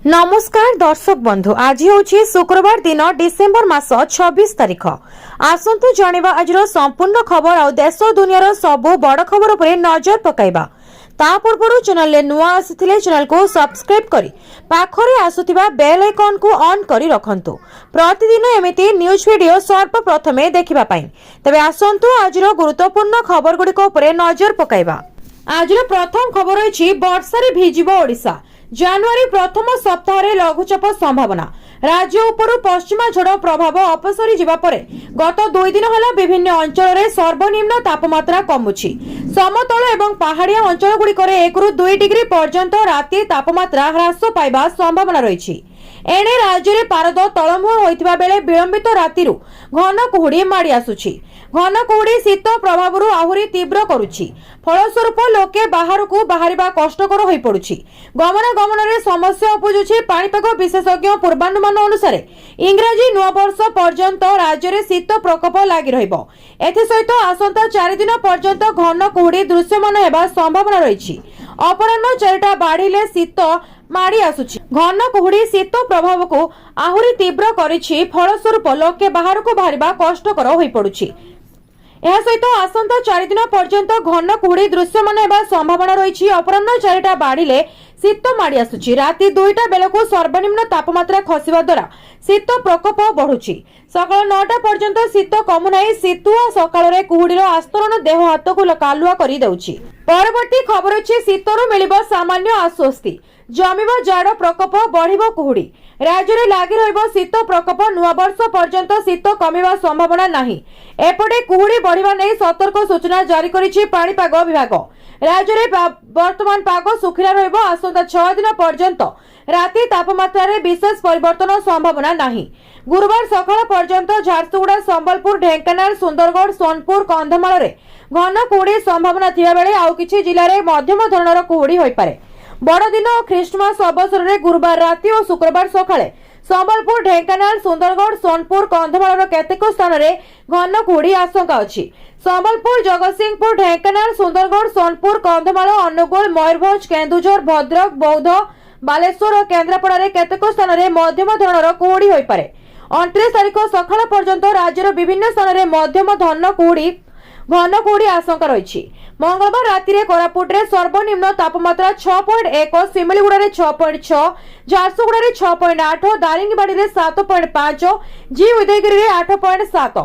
नमस्कार दर्शक बंधु, आज हूँ शुक्रवार दिन डिसेम्बर मास 26 तारिख। आसतु जानिबा आजर संपूर्ण खबर और देश दुनियार सबु बड़ खबर पर नजर पकाइबा। ता पूर्व चैनल नुआ आसीथिले चैनल को सब्सक्राइब करी पाखरे आसुथिबा बेल आइकन को ऑन करी रखंतु प्रतिदिन एमिति न्यूज वीडियो सर्वप्रथमे देखिबा पई। तबे आसंतु आजर गुरुत्वपूर्ण खबर गुडी को पर नजर पकाइबा। आजर प्रथम खबर अछि वर्षा रे भिजिबो ओडिशा। जानुआरी प्रथम सप्ताह लघुचाप संभावना। राज्य उपरू पश्चिमा झड़ प्रभाव अपसरी जिबा परे गत 2 दिन हला विभिन्न अंचल रे सर्वनिम्न तापमात्रा कमुछि। समतल एवं पहाड़िया अंचल गुड़िकरे 1 ରୁ 2 डिग्री पर्यंत राति तापमात्रा ह्रास पाइबा संभावना रहिछि। एणे राज्य रे पारद तळमुह होइतिबा बेले विलंबित रातिरु घन कुहुड़ी माड़ी आसुछि। घन कुहुड़ी शीत प्रभावरु आहुरी तीव्र करुछि। फलस्वरूप लोके बाहरकू बाहरिबा कष्टकर होई पडुछि। गमनागमन रे समस्या उपजुछि। पाणीपाग विशेषज्ञ पूर्वानुमान अनुसार इंग्राजी नूआ वर्ष पर्यंत राज्य रे शीत प्रकोप लागि रहिबो। एथि सहित आसंता 4 दिन पर्यंत घन कुहुड़ी दृश्यमान हेबा संभावना रहिछि। अपराह्न 4टा बाढिले शीत माड़ी आसुछि। घन कुहुड़ी शीत प्रभाव को आहुरी तीव्र करिछि। फलस्वरूप लोके बाहरकू बाहरिबा कष्टकर होई पडुछि। यह सहित आसंता 4 दिन पर्यंत घन कुहुड़ी दृश्यमान हेबा संभावना रहिछि। अपराह्न 4टा बाढिले शीत माड़ी आसुछि। राति 2टा बेलकू सर्वनिम्न तापमात्रा खसिबा द्वारा शीत प्रकोप बढ़ुछि। सकाळ 9टा पर्यंत शीत कमु नाही। शीतुआ सकाळ कुहुड़ीर आस्तरण देह हाथ को कालुआ करी देउछि। परवर्ती खबर अछि शीतरु मिलिबो सामान्य आश्वस्ति। जमिबो जाड़ प्रकोप बढ़िबो कुहुड़ी। राज्य में लागि रहिबो शीत प्रकोप। नुआ वर्ष पर्यंत शीत कमिबा संभावना नाही। एपटे कुहुड़ी बढ़िबा नै सतर्क सूचना जारी करिछि पाणीपाग विभाग। राज्य में वर्तमान पाग सुखिला रहिबो। आसंता 6 दिन पर्यंत राति तापमात्रा रे विशेष परिवर्तन संभावना नाही। गुरुवार सकाळ पर्यंत झारसुगुड़ा, संबलपुर, ढेंकानाल, सुंदरगढ़, सोनपुर, कंधमाल रे घन कुहुड़ी संभावना थिबा बेले आउ किछि जिल्ला रे मध्यम धरणर कुहुड़ी होई पारे। बड़ दिन और ख्रीष्टमास अवसर में गुरुवार राति और शुक्रवार सकाळे संबलपुर, ढेंकानाल, सुंदरगढ़, सोनपुर, कंधमाल केतेक स्थान में घन कुहुड़ी आशंका अछि। संबलपुर, जगतसिंहपुर, ढेंकानाल, सुंदरगढ़, सोनपुर, कंधमाल, अनुगुल, मयूरभंज, केन्दुझर, भद्रक, बौद्ध, बालेश्वर और केन्द्रापड़ा रे केतेक स्थान में मध्यम धरणर कुहुड़ी होई पारे। 29 तारिख सकाळ पर्यंत राज्यर विभिन्न स्थान में मध्यम धरण घन कुहुड़ी आशंका रही। मंगलवार राति रे कोरापुट रे सर्वनिम्न तापमात्रा 6.1, सिमिलीगुड़ा रे 6.6, झारसुगुड़ा रे 6.8, दारिंगबाड़ी रे 7.5, जी उदयगिरी रे 8.7।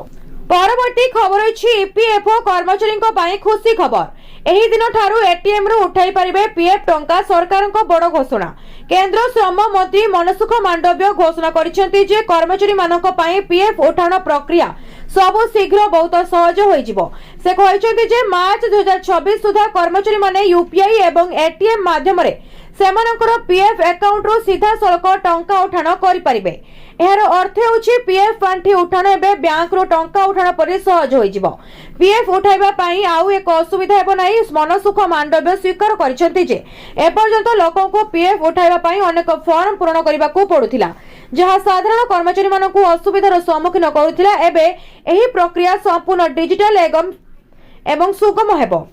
परवर्ती खबर अछि ईपीएफओ कर्मचारी पाई खुशी खबर। एही दिन ठारू एटीएम रू उठाई परिबे पीएफ टंका। सरकार बड़ घोषणा। केंद्र श्रम मंत्री मनसुख मांडव्य घोषणा करिसेंति जे कर्मचारी मानक पाई पीएफ उठाण प्रक्रिया सबु शीघ्र बहुत सहज होई जिवो। से कहिसेंति जे मार्च 2026 सुधा कर्मचारी माने यूपीआई एवं एटीएम माध्यम रे सेमानकर पीएफ अकाउंट रो सीधा सड़क टंका उठाण करि परिबे। एहार अर्थ होछि पीएफ पांठी उठाण एबे बैंक रो टंका उठाण परि सहज होई जिवो। पीएफ उठाइबा पई आउ एक असुविधा हेबो नाही। मनसुख मांडव्य स्वीकार करिसेंति जे एपर्यंत लोकन को पीएफ उठाइबा पई अनेक फॉर्म पूर्ण करिबा को पडुथिला, जहां साधारण कर्मचारी मानकु असुविधार सम्मुखीन करुथिला। एबे एही प्रक्रिया संपूर्ण डिजिटल एवं सुगम हेबो।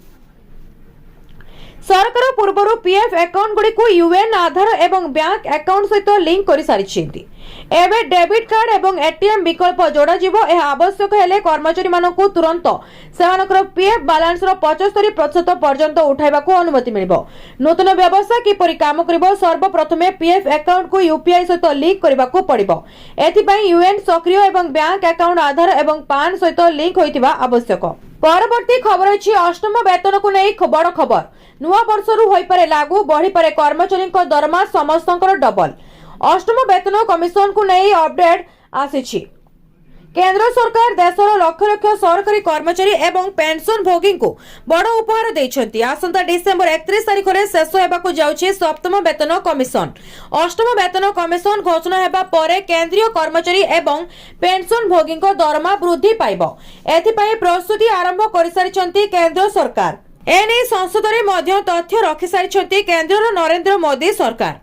सरकार पूर्व पीएफ अकाउंट गुड़ी को यूएन, आधार एवं बैंक अकाउंट सहित लिंक कर सारी। एबे डेबिट कार्ड एवं एटीएम विकल्प जोड़ा जिवो। यह आवश्यक हेले कर्मचारी मानकु तुरंत सेमानकर पीएफ बैलेंस रो 75% पर्यंत उठाइबा को अनुमति मिलिबो। नूतन व्यवस्था किपरि काम करिबो? सर्वप्रथमे पीएफ अकाउंट को यूपीआई सहित लिंक करबा को पड़िबो। एथि पई यूएन सक्रिय एवं बैंक अकाउंट, आधार एवं पान सहित लिंक होइतिबा आवश्यक। परवर्ती खबर अछि अष्टम वेतन को नै बड़ खबर। नुआ वर्षरु होई पारे लागू, बढ़ी पारे कर्मचारी दरमा समस्तंकर डबल। अष्टम वेतन कमिशन को नै अपडेट आसीछि। केंद्र सरकार देशर लक्ष लक्ष सरकारी कर्मचारी एवं पेंशन भोगी को बड़ उपहार देइछंती। आसंता डिसेंबर 31 तारिख रे शेष हेबाकू जाउछि सप्तम वेतन कमिशन। अष्टम वेतन कमिशन घोषणा हेबा परे केंद्रीय कर्मचारी एवं पेंशन भोगी दरमा वृद्धि पाइबो। एथि पई प्रस्तुति आरंभ करि सारिछंती केंद्र सरकार। एने संसद रे मध्य तथ्य रखि सारिछंती केंद्रर नरेंद्र मोदी सरकार।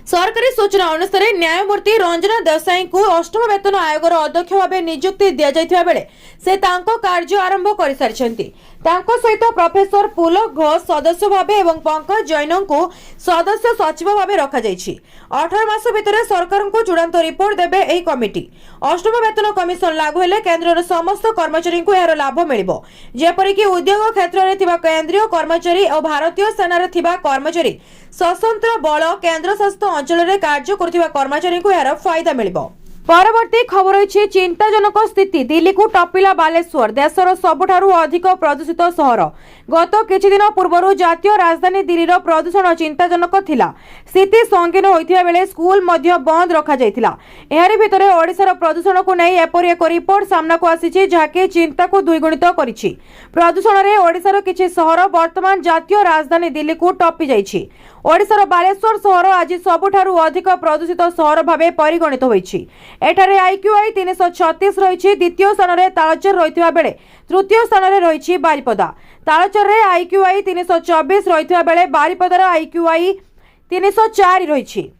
सरकारी सूचना अनुसार न्यायमूर्ति रंजना देसाई को अष्टम वेतन आयोगर अध्यक्ष भाव नियुक्ति दिया जाइथिबा बेले से तांको कार्य आरंभ कर सारिछंती। तांको सहित प्रोफेसर पुलक घोष सदस्य भावे एवं पंकज जैन को सदस्य सचिव भावे रखा जायछि। 18 मास भितर सरकार को चूड़ांत रिपोर्ट देबे एही कमिटी। अष्टम वेतन कमिशन लागू हेले केंद्रर समस्त कर्मचारी को यार लाभ मिलिबो, जेपरि कि उद्योग क्षेत्र में थिबा केंद्रीय कर्मचारी और भारतीय सेना रे थिबा कर्मचारी, सशस्त्र बल केंद्र शासित अंचल में कार्य करुथिबा कर्मचारी को यार फायदा मिलिबो। परवर्ती खबर रही चिंताजनक स्थिति दिल्ली को टपिला बालेश्वर देशर सबुठारु अधिक प्रदूषित सहर। गत किछि दिन पूर्व जातीय राजधानी दिल्लीर प्रदूषण चिंताजनक थिला। स्थिति संगीन होइथिबा बेले स्कूल मध्य बंद रखा जायतिला। एहारि भितरे ओडिशार प्रदूषण को नै एपरि एक रिपोर्ट सामना को आसीछि जाके चिंता को द्विगुणित करिछि। प्रदूषण रे ओडिशार किछि सहर वर्तमान जातीय राजधानी दिल्ली को टपि जायछि। ओडिशार बालेश्वर सहर आज सबुठारु अधिक प्रदूषित सहर भावे परिगणित होइछि। एठारे आईक्यूआई 336 रही। द्वितीय स्थान में तालचर रही बेले तृतीय स्थान में रही बारिपदा। तालचर रे आईक्यूआई 324 रही बेले बारिपदार आईक्यूआई 304 रही।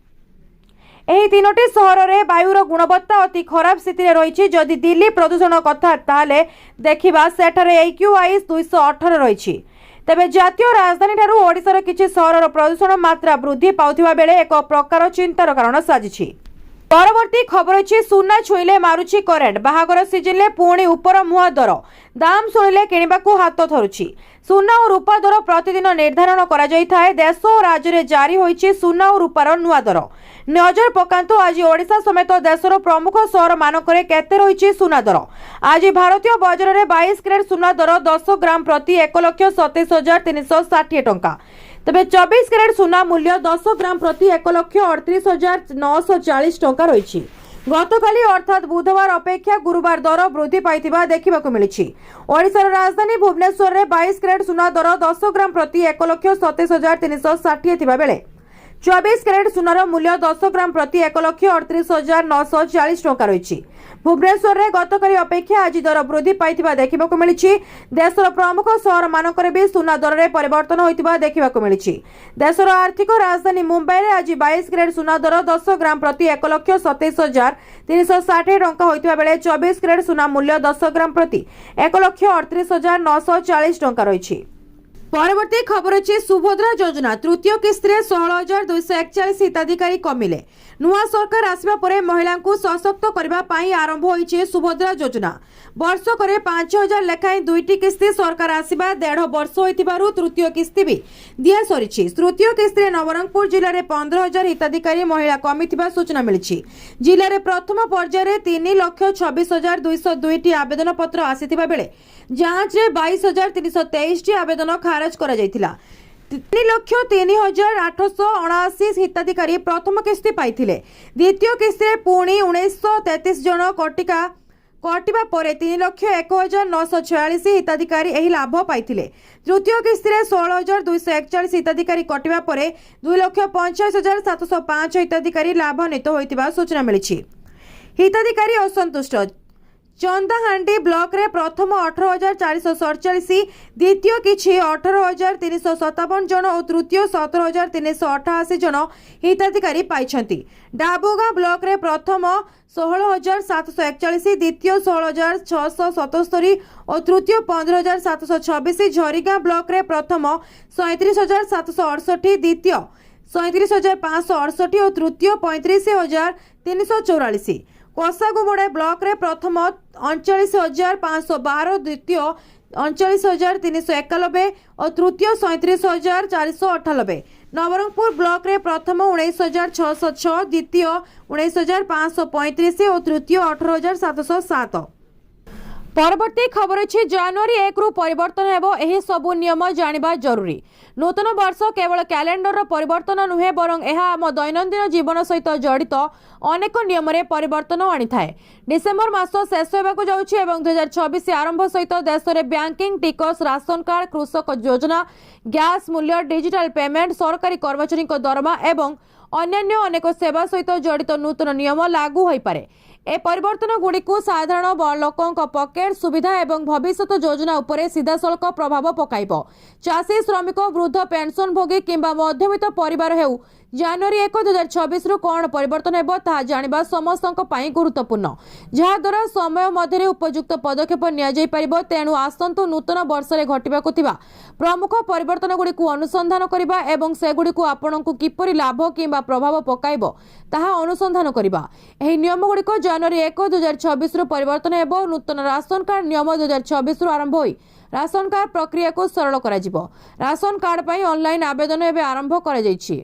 एही तीनोटी सहर में वायुर गुणवत्ता अति खराब स्थिति रही। जदि दिल्ली प्रदूषण कथा ताले देखिबा सेठारे आईक्यूआई 218 रही। तेबे जातीय राजधानी ठारू ओडिशार किछि सहरर प्रदूषण मात्रा वृद्धि पाउथिबा बेले एक प्रकार चिंतार कारण साजिछि। परवर्ती खबर अछि सुना छुईले मारुछि करेंट। बाहागर सीजन पुणी उपर मुहा दर दाम शुणिले किणवाकू हाथ थरुछि। सुना और रूपा दर प्रतिदिन निर्धारण करा जायथाय। देश और राज्य में जारी होइछि सुना और रूपार नुआ दर। नजर पकांतु आज ओडिशा समेत देशर प्रमुख सहर मानकरे केते रहिछि सुना दर। आज भारतीय बजार में 22 कैरेट सुना दर 10 ग्राम प्रति 1,27,360 टंका। तबे 24 कैरेट सुना मूल्य 10 ग्राम प्रति 1,38,940 टंका रही। गतकाली अर्थात बुधवार अपेक्षा गुरुवार दर वृद्धि पाइथिबा देखिबाकू मिलिछि। ओडिशार राजधानी भुवनेश्वर रे 22 कैरेट सुना दर 10 ग्राम प्रति 1,27,360 थिबा बेले 24 कैरेट सुनार मूल्य 10 ग्राम प्रति 1,38,940 टंका रही। भुवनेश्वर रे गतकाली अपेक्षा आज दर वृद्धि पाइथिबा देखिबाकू मिलिछि। देशर प्रमुख सहर मानकरे भी सुना दर रे परिवर्तन होइतिबा देखिबाकू मिलिछि। देशर आर्थिक राजधानी मुंबई रे आज 22 कैरेट सुना दर 10 ग्राम प्रति 1,27,360 टंका होइतिबा बेले 24 कैरेट सुना मूल्य 10 ग्राम प्रति 1,38,940 टंका रही। परवर्ती खबर अछि सुभद्रा योजना तृतीय किस्ती 16,241 हिताधिकारी कमिले। नुआ सरकार आसिबा परे महिला को सशक्त करबा पई आरंभ होइछि सुभद्रा योजना। वर्षक 5,000 लेखाएं दुईटी किस्ती सरकार आसिबा 1.5 वर्ष होइतिबारु तृतीय किस्ती भी दिया सरिछि। तृतीय किस्ती नवरंगपुर जिले में 15,000 हिताधिकारी महिला कमिथिबा सूचना मिलिछि। जिले में प्रथम पर्याय 3,26,202 आवेदन पत्र आसीथिबा बेले जांच रे 22,323 आवेदन खारज करा जायतिला। 3,03,879 हिताधिकारी प्रथम किस्ती पाइथिले। द्वितीय किस्ती पुणी 1933 जन कटिबा परे 3,01,946 हिताधिकारी एही लाभ पाइथिले। तृतीय किस्ती 16,241 हिताधिकारी कटिबा परे 2,85,705 हिताधिकारी लाभान्वित होइतिबा सूचना मिलिछि। हिताधिकारी असंतुष्ट। चंदाहांडी ब्लॉक रे प्रथम 18,447, द्वितीय किछि 18,357 जन और तृतीय 17,388 जन हिताधिकारी पाइछंती। डाबुगा ब्लॉक रे प्रथम 16,741, द्वितीय 16,677 और तृतीय 15,726। झरीगां ब्लॉक रे प्रथम 37,768, द्वितीय 37,568 और तृतीय 35,344। कोसागुमड़े ब्लॉक रे प्रथम 39,512, द्वितीय 39,391 और तृतीय 37,498। नवरंगपुर ब्लॉक रे प्रथम 19,606, द्वितीय 19,535 और तृतीय 18,707। परवर्ती खबर अछि जनवरी 1 रु परिवर्तन हेबो। एही सबु नियम जानिबा जरूरी। नूतन वर्ष केवल कैलेंडर परिवर्तन नुहे बरं एहा आम दैनंदिन जीवन सहित जड़ित अनेक नियम रे परिवर्तन आनी थाए। डिसेंबर मास शेष हेबाकू जाउछि एवं 2026 आरंभ सहित देश रे बैंकिंग, टिकस, राशन कार्ड, कृषक योजना, गैस मूल्य, डिजिटल पेमेंट, सरकारी कर्मचारी दरमा एवं अन्यान्य अनेक सेवा सहित जड़ित नूतन नियम लागू होई पारे। ए परिवर्तन गुड़ी को साधारण लोकों पकेट सुविधा एवं भविष्यत योजना उपरे सीधासलख प्रभाव पकाइब। चाषी, श्रमिक, वृद्ध, पेंशन भोगी किंबा मध्यवित्त परिवार हेउ ଜାନୁଆରୀ 1, 2026 କଣ ପରିବର୍ତ୍ତନ ହେବ ତାହା ଜାଣିବା ସମସ୍ତଙ୍କ ପାଇଁ ଗୁରୁତ୍ୱପୂର୍ଣ୍ଣ, ଯାହାଦ୍ୱାରା ସମୟ ମଧ୍ୟରେ ଉପଯୁକ୍ତ ପଦକ୍ଷେପ ନିଆଯାଇପାରିବ। ତେଣୁ ଆସନ୍ତୁ ନୂତନ ବର୍ଷରେ ଘଟିବାକୁ ଥିବା ପ୍ରମୁଖ ପରିବର୍ତ୍ତନଗୁଡ଼ିକୁ ଅନୁସନ୍ଧାନ କରିବା ଏବଂ ସେଗୁଡ଼ିକୁ ଆପଣଙ୍କୁ କିପରି ଲାଭ କିମ୍ବା ପ୍ରଭାବ ପକାଇବ ତାହା ଅନୁସନ୍ଧାନ କରିବା। ଏହି ନିୟମଗୁଡ଼ିକ ଜାନୁଆରୀ 1, 2026 ପରିବର୍ତ୍ତନ ହେବ। ନୂତନ ରାସନ କାର୍ଡ ନିୟମ 2026 ଆରମ୍ଭ ହୋଇ ରାସନ କାର୍ଡ ପ୍ରକ୍ରିୟାକୁ ସରଳ କରାଯିବ। ରାସନ କାର୍ଡ ପାଇଁ ଅନଲାଇନ୍ ଆବେଦନ ଏବେ ଆରମ୍ଭ କରାଯାଇଛି।